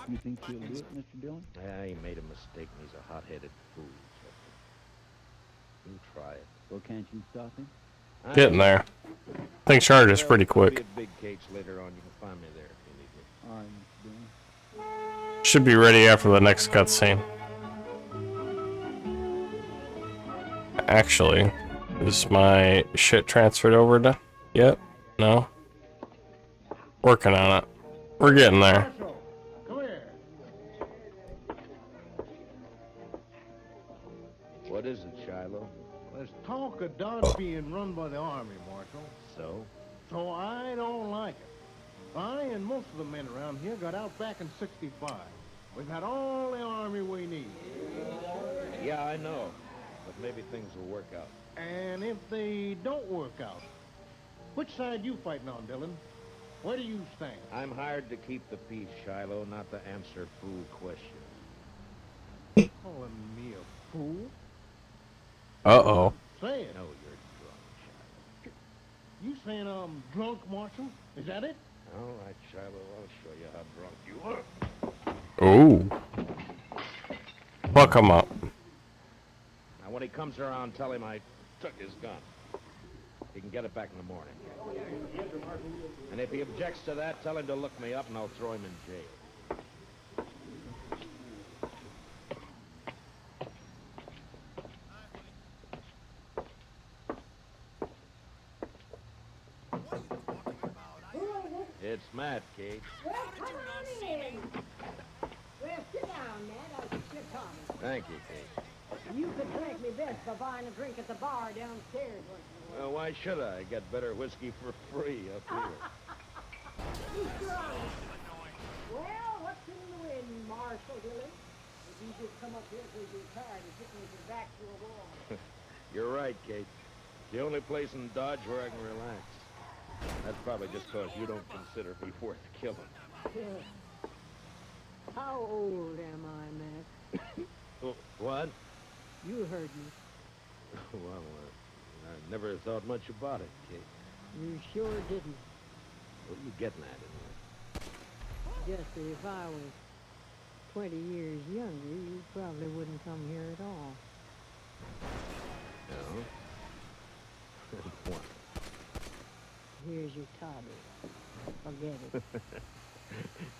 You think you'll do it, Mr. Dillon? Yeah, he made a mistake and he's a hot-headed fool. So you try it. Well, can't you stop him? Getting there. I think charges pretty Be quick. at Big Cage later on. You can find me there if you need me. All right, Mr. Dillon. Should be ready after the next cutscene. Actually, is my shit transferred over to yet? No? Working on it. We're getting there. Come here. What is it, Shiloh? There's talk of Dodge being run by the Army, Marshal. So? So I don't like it. I and most of the men around here got out back in '65. We've had all the Army we need. Yeah, I know. But maybe things will work out. And if they don't work out, which side you fighting on, Dillon? Where do you stand? I'm hired to keep the peace, Shiloh, not to answer fool questions. Calling me a fool? Uh-oh. Say it. No, you're drunk, You saying I'm drunk, Marshal? Is that it? Shiloh. All right, Shiloh, I'll show you how drunk you are. Ooh. Fuck him up. Now, when he comes around, tell him I took his gun. He can get it back in the morning. And if he objects to that, tell him to look me up and I'll throw him in jail. It's Matt, Kate. Well, come on in. Well, sit down, Ned. I'll get you a Tommy. Thank you, Kate. You could thank me best by buying a drink at the bar downstairs once in a while. Well, why should I? Get better whiskey for free up here. Who's drunk? Well, what's in the wind, Marshal Dillon? If you just come up here because you're tired of sitting with your back to a wall. You're right, Kate. The only place in Dodge where I can relax. That's probably just because you don't consider me worth killing. How old am I, Matt? Oh, what? You heard me. Well, I never thought much about it, Kate. You sure didn't. What are you getting at anyway? Just that if I was 20 years younger, you probably wouldn't come here at all. No? What? Here's your toddy. Forget it.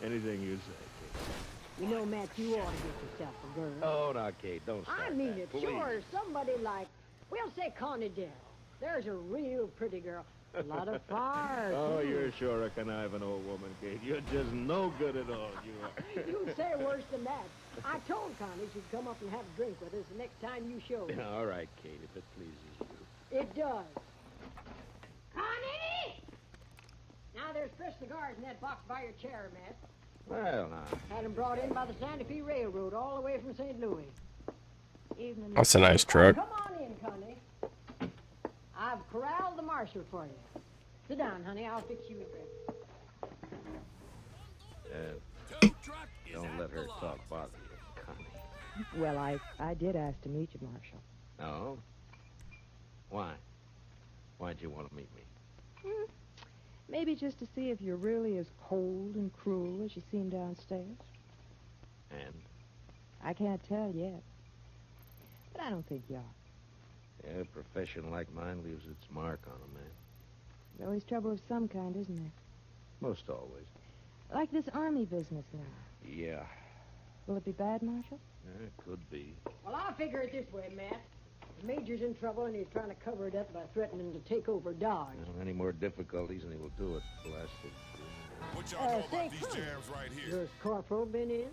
Anything you say, Kate. You know, Matt, you ought to get yourself a girl. Oh, now, Kate, don't start I mean that, it. please. Sure, somebody like, we'll say Connie Dell. There's a real pretty girl. A lot of fire, Oh, too. you're sure a conniving old woman, Kate. You're just no good at all, you are. You say worse than that. I told Connie she'd come up and have a drink with us the next time you showed. All right, Kate, if it pleases you. It does. Connie! Now, there's fresh cigars in that box by your chair, Matt. Well, now. Had them brought in by the Santa Fe Railroad all the way from St. Louis. Evening. That's a nice truck. Come on in, Connie. I've corralled the marshal for you. Sit down, honey. I'll fix you a drink. Don't let her talk bother you, Connie. Well, I did ask to meet you, Marshal. Oh? Why? Why'd you want to meet me? Maybe just to see if you're really as cold and cruel as you seem downstairs. And? I can't tell yet. But I don't think you are. Yeah, a profession like mine leaves its mark on a man. There's always trouble of some kind, isn't there? Most always. Like this army business now. Yeah. Will it be bad, Marshal? It could be. Well, I'll figure it this way, Matt. The Major's in trouble, and he's trying to cover it up by threatening to take over Dodge. Any more difficulties, and he will do it. Blasted. What y'all know say, about these jams right here? Your corporal been in?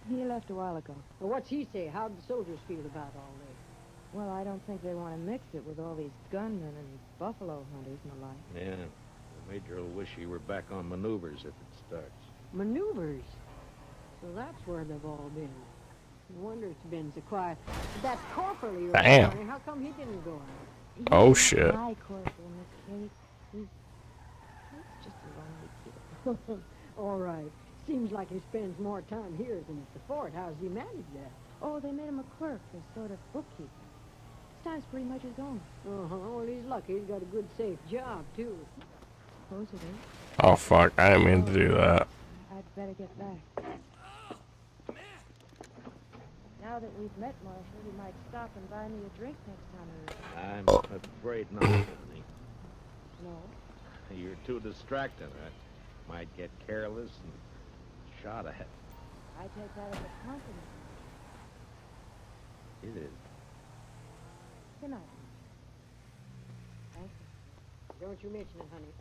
He left a while ago. Well, what's he say? How did the soldiers feel about all this? Well, I don't think they want to mix it with all these gunmen and buffalo hunters and the like. Yeah. The Major will wish he were back on maneuvers if it starts. Maneuvers? So that's where they've all been. No wonder it's been so quiet. But that corporal of yours, Damn. Connie, how come he didn't go out? Oh, shit. My corporal, Miss Kate. He's just a lonely kid. All right. Seems like he spends more time here than at the fort. How does he manage that? Oh, they made him a clerk, a sort of bookkeeper. His time's pretty much his own. Uh-huh. Well, he's lucky. He's got a good, safe job, too. suppose it is. Oh fuck, I didn't mean to do that. I'd better get back. Now that we've met, Marshal, you might stop and buy me a drink next time I'm afraid not, honey. No? You're too distracted. I might get careless and shot at. I take that as a compliment. It is. Good night. Thank you. Don't you mention it, honey.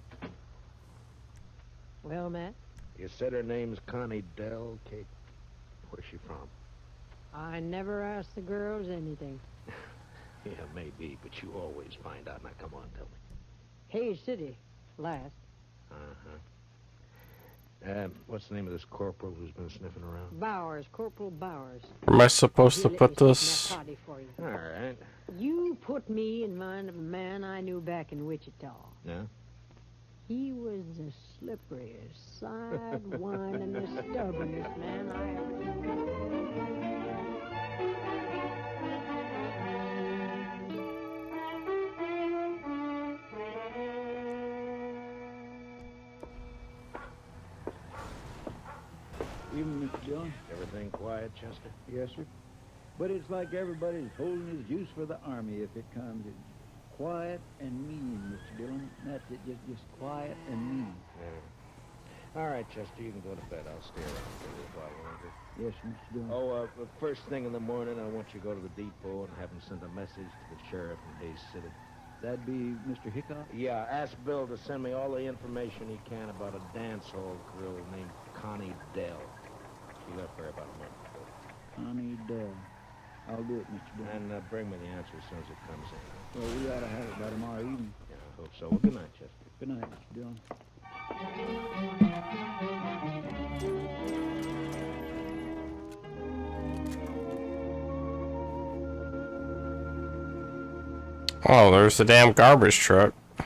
Well, Matt? You said her name's Connie Dell, Kate. Where's she from? I never ask the girls anything. Yeah, maybe, but you always find out. Now, come on, tell me. Hayes City, last. What's the name of this corporal who's been sniffing around? Bowers, Corporal Bowers. Am I supposed to Here, put let me this? take that potty for you. All right. You put me in mind of a man I knew back in Wichita. Yeah? He was the slipperiest, side-windingest, stubbornest man I ever knew. Evening, Mr. Dillon. Everything quiet, Chester? Yes, sir. But it's like everybody's holding his juice for the Army if it comes. It's quiet and mean, Mr. Dillon. That's it, just quiet and mean. Yeah. All right, Chester, you can go to bed. I'll stay around for a little while longer. Yes, sir, Mr. Dillon. Oh, first thing in the morning, I want you to go to the depot and have him send a message to the sheriff in Hayes City. That'd be Mr. Hickok? Yeah, ask Bill to send me all the information he can about a dance hall girl named Connie Dell. She left there about a month ago. Connie Dell. I'll do it, Mr. Dillon. And bring me the answer as soon as it comes in. Well, we ought to have it by tomorrow evening. Yeah, I hope so. Well, good night, Chester. Good night, Mr. Dillon. Oh, there's the damn garbage truck. I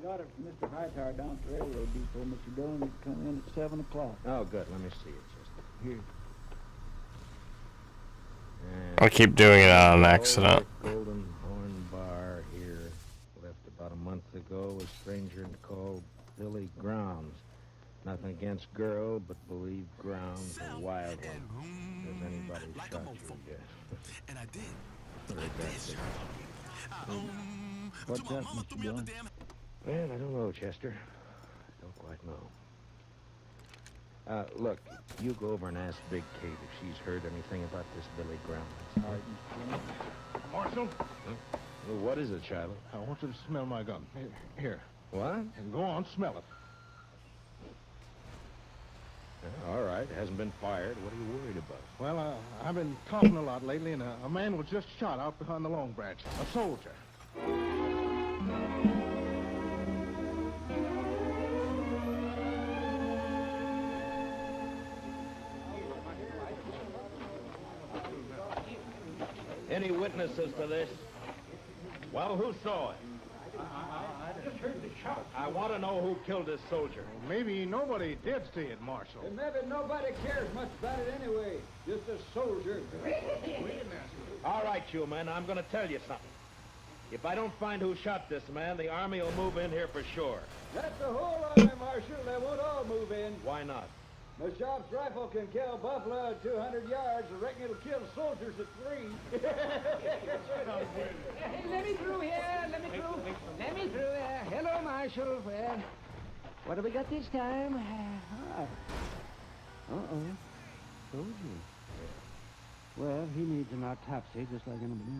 got it from Mr. Hightower down at the railroad depot, Mr. Dillon. He'd come in at 7 o'clock. Oh, good. Let me see it, Chester. Here. I keep doing it on accident. Golden Horn Bar here. Left about a month ago. A stranger called Billy Grounds. Nothing against girl, but believe Grounds a wild one. Has anybody shot you yet? And I did. What's that, Mr. Dillon? Well, I don't know, Chester. Don't quite know. Look, you go over and ask Big Kate if she's heard anything about this Billy Grounds. All right, Mr. Dillon. Marshal, Well, what is it, Shiloh? I want you to smell my gun. Here. What? And go on, smell it. All right, it hasn't been fired. What are you worried about? Well, I've been coughing a lot lately, and a man was just shot out behind the Long Branch. A soldier. Any witnesses to this? Well, who saw it? I just heard the shot. I want to know who killed this soldier. Maybe nobody did see it, Marshal. And maybe nobody cares much about it anyway. Just a soldier. All right, you men, I'm going to tell you something. If I don't find who shot this man, the Army will move in here for sure. That's the whole Army, Marshal. They won't all move in. Why not? My shop's rifle can kill buffalo at 200 yards. I reckon it'll kill soldiers at 3. Hey, let me through here. Let me through. Let me through here. Hello, Marshal. Well, what have we got this time? Uh-oh. Soldier. Well, he needs an autopsy just like anybody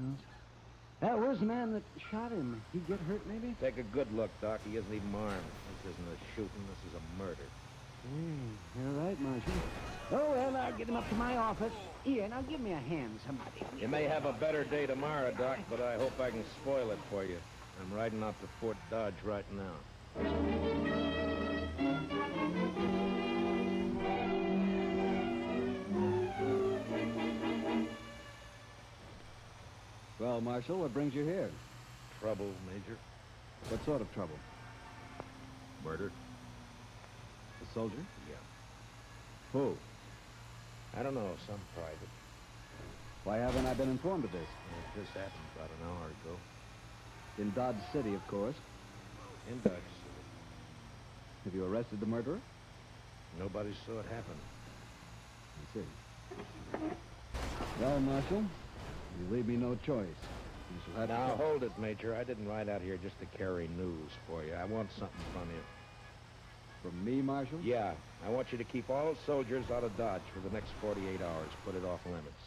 else. Where's the man that shot him? He get hurt, maybe? Take a good look, Doc. He isn't even armed. This isn't a shooting. This is a murder. You're right, Marshal. Oh, well, I'll get him up to my office. Here, now give me a hand, somebody. You may have a better day tomorrow, Doc, but I hope I can spoil it for you. I'm riding out to Fort Dodge right now. Well, Marshal, what brings you here? Trouble, Major. What sort of trouble? Murder? A soldier? Yeah. Who? I don't know, some private. Why haven't I been informed of this? This happened about an hour ago. In Dodge City, of course. In Dodge City. Have you arrested the murderer? Nobody saw it happen. I see. Well, Marshal, you leave me no choice. You shall have Now, to... hold it, Major. I didn't ride out here just to carry news for you. I want something from you. From me, Marshal? Yeah. I want you to keep all soldiers out of Dodge for the next 48 hours. Put it off limits.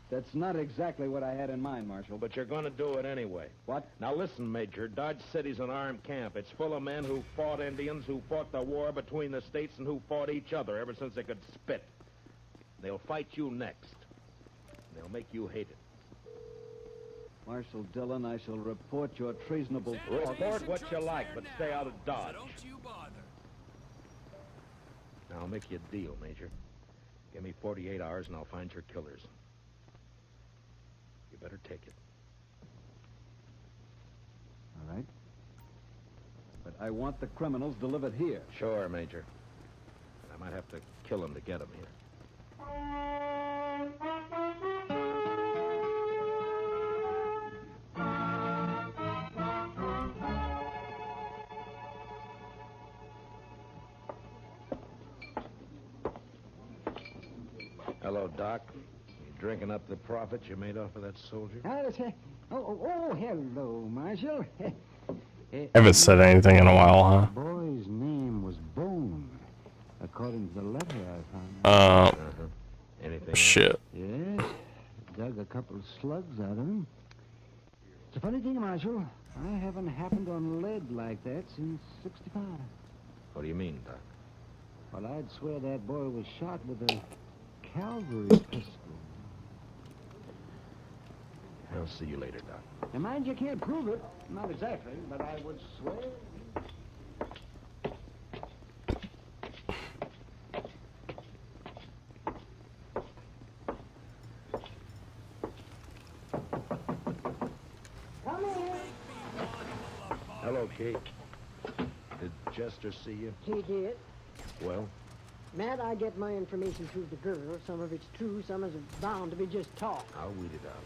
That's not exactly what I had in mind, Marshal. But you're going to do it anyway. What? Now, listen, Major. Dodge City's an armed camp. It's full of men who fought Indians, who fought the war between the states, and who fought each other ever since they could spit. They'll fight you next. They'll make you hate it. Marshal Dillon, I shall report your treasonable talk. Report what you like, but stay out of Dodge. So don't you bother. Now, I'll make you a deal, Major. Give me 48 hours, and I'll find your killers. You better take it. All right. But I want the criminals delivered here. Sure, Major. And I might have to kill them to get them here. Hello, Doc. You drinking up the profits you made off of that soldier? Hello, Marshal. Haven't said anything in a while, huh? The boy's name was Bone, according to the letter I found. Anything Shit. else? Yes, dug a couple of slugs out of him. It's a funny thing, Marshal. I haven't happened on lead like that since '65. What do you mean, Doc? Well, I'd swear that boy was shot with a cavalry pistol. I'll see you later, Doc. Now, mind you can't prove it. Not exactly, but I would swear. Come in. Hello, Kate. Did Chester see you? He did. Well, Matt, I get my information through the girl. Some of it's true, some is bound to be just talk. I'll weed it out.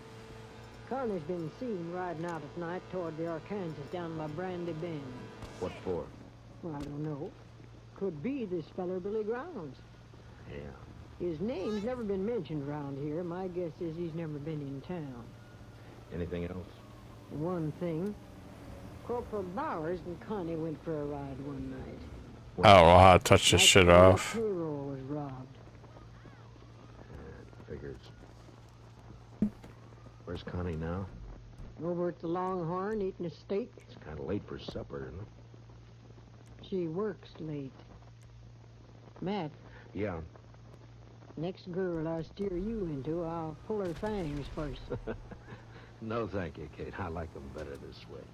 Connor's been seen riding out at night toward the Arkansas down by Brandy Bend. What for? Well, I don't know. Could be this feller Billy Grounds. Yeah. His name's never been mentioned around here. My guess is he's never been in town. Anything else? One thing. Corporal Bowers and Connie went for a ride one night. I don't know how to touch this shit off. Payroll was robbed. Figures. Where's Connie now? Over at the Longhorn eating a steak. It's kind of late for supper, isn't it? She works late. Matt, Yeah. next girl I steer you into, I'll pull her fangs first. No, thank you, Kate. I like them better this way.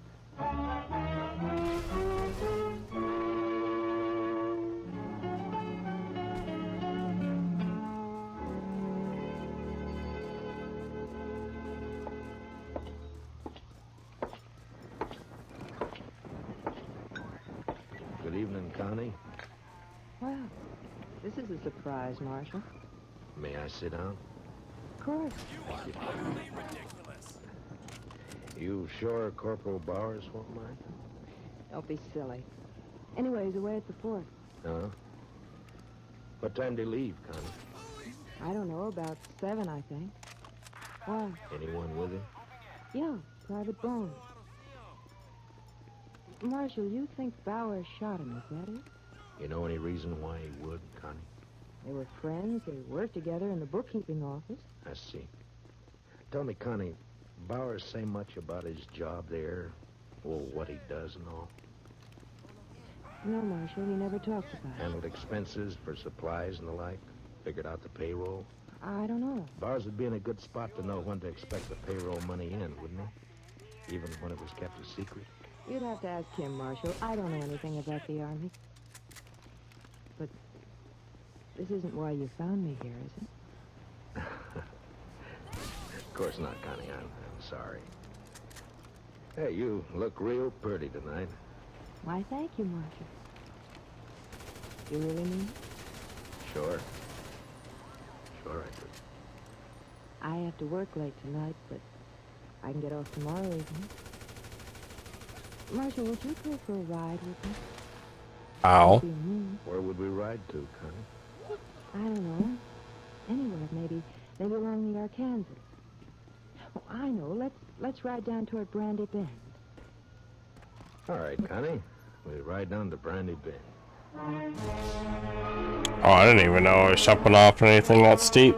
Good evening, Connie. Well, this is a surprise, Marshal. May I sit down? Of course. You sure Corporal Bowers won't mind? Don't be silly. Anyway, he's away at the fort. Huh? What time do you leave, Connie? I don't know, about 7, I think. Why? Anyone with him? Yeah, Private Bone. Marshal, you think Bowers shot him, is that it? You know any reason why he would, Connie? They were friends. They worked together in the bookkeeping office. I see. Tell me, Connie, Bowers say much about his job there? Or what he does and all? No, Marshal, he never talked about it. Handled expenses for supplies and the like? Figured out the payroll? I don't know. Bowers would be in a good spot to know when to expect the payroll money in, wouldn't he? Even when it was kept a secret? You'd have to ask him, Marshal. I don't know anything about the Army. But this isn't why you found me here, is it? Of course not, Connie. I'm sorry. Hey, you look real pretty tonight. Why, thank you, Marshal. You really mean it? Sure. Sure I do. I have to work late tonight, but I can get off tomorrow evening. Marshall, would you go for a ride with me? Ow. Where would we ride to, Connie? I don't know. Anywhere, maybe along the Arkansas. Oh, I know. Let's ride down toward Brandy Bend. All right, Connie. We ride down to Brandy Bend. Oh, I didn't even know I was jumping off anything that steep.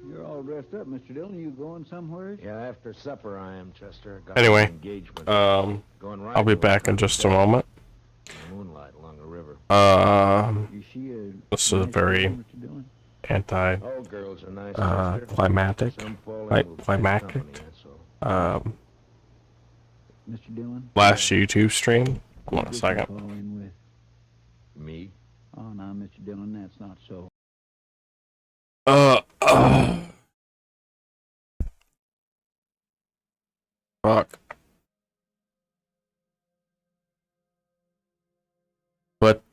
You're all dressed up, Mr. Dillon. You going somewhere? Yeah, after supper I am, Chester. Got Anyway, an engagement. Going right I'll be to back in just a moment. Moonlight along the river. This is very All girls are nice, Chester. climactic. Some fall in with bad Climactic. company, that's all. Mr. Dillon? Last YouTube stream. Hold on a second. With me? Oh, no, Mr. Dillon, that's not so. Fuck. But,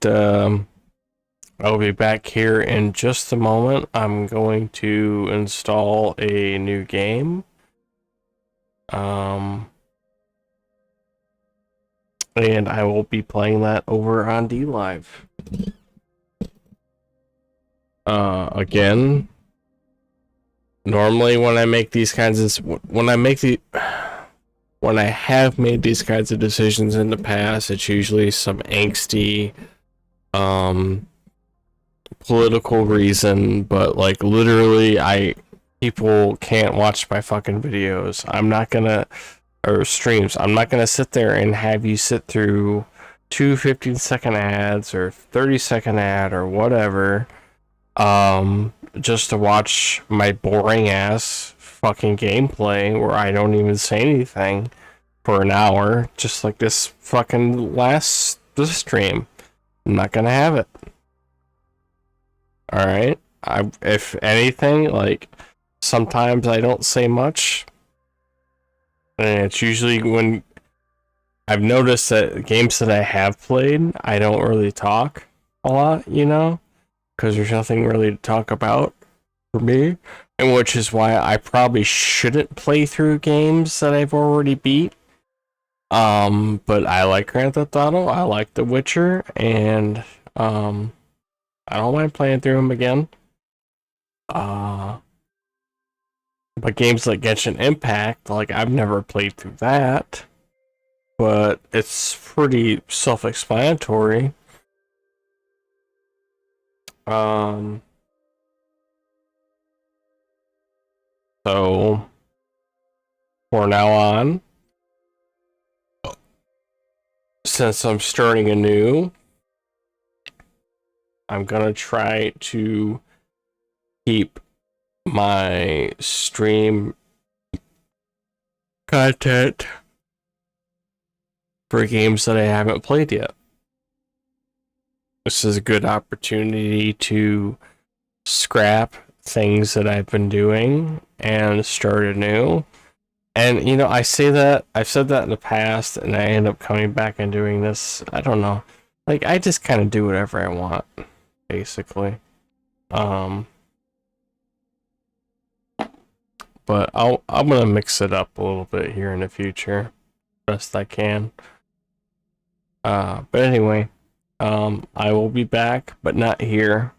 I'll be back here in just a moment. I'm going to install a new game. And I will be playing that over on DLive. Again, normally when I make these kinds of when I have made these kinds of decisions in the past, it's usually some angsty political reason, but like literally people can't watch my fucking videos. Or streams. I'm not gonna sit there and have you sit through 2 15-second ads or 30-second ad or whatever just to watch my boring ass fucking gameplay where I don't even say anything for an hour, just like this fucking this stream. I'm not gonna have it. Alright? If anything, like, sometimes I don't say much. And it's usually when I've noticed that games that I have played, I don't really talk a lot, you know? Because there's nothing really to talk about for me. And which is why I probably shouldn't play through games that I've already beat. But I like Grand Theft Auto, I like The Witcher, and I don't mind playing through them again. But games like Genshin Impact, like I've never played through that, but it's pretty self-explanatory. So for now on, since I'm starting anew, I'm gonna try to keep my stream content for games that I haven't played yet. This is a good opportunity to scrap things that I've been doing and start anew. And you know, I've said that in the past, and I end up coming back and doing this. I don't know. Like, I just kind of do whatever I want, basically. But I'm gonna mix it up a little bit here in the future, best I can. But anyway, I will be back, but not here.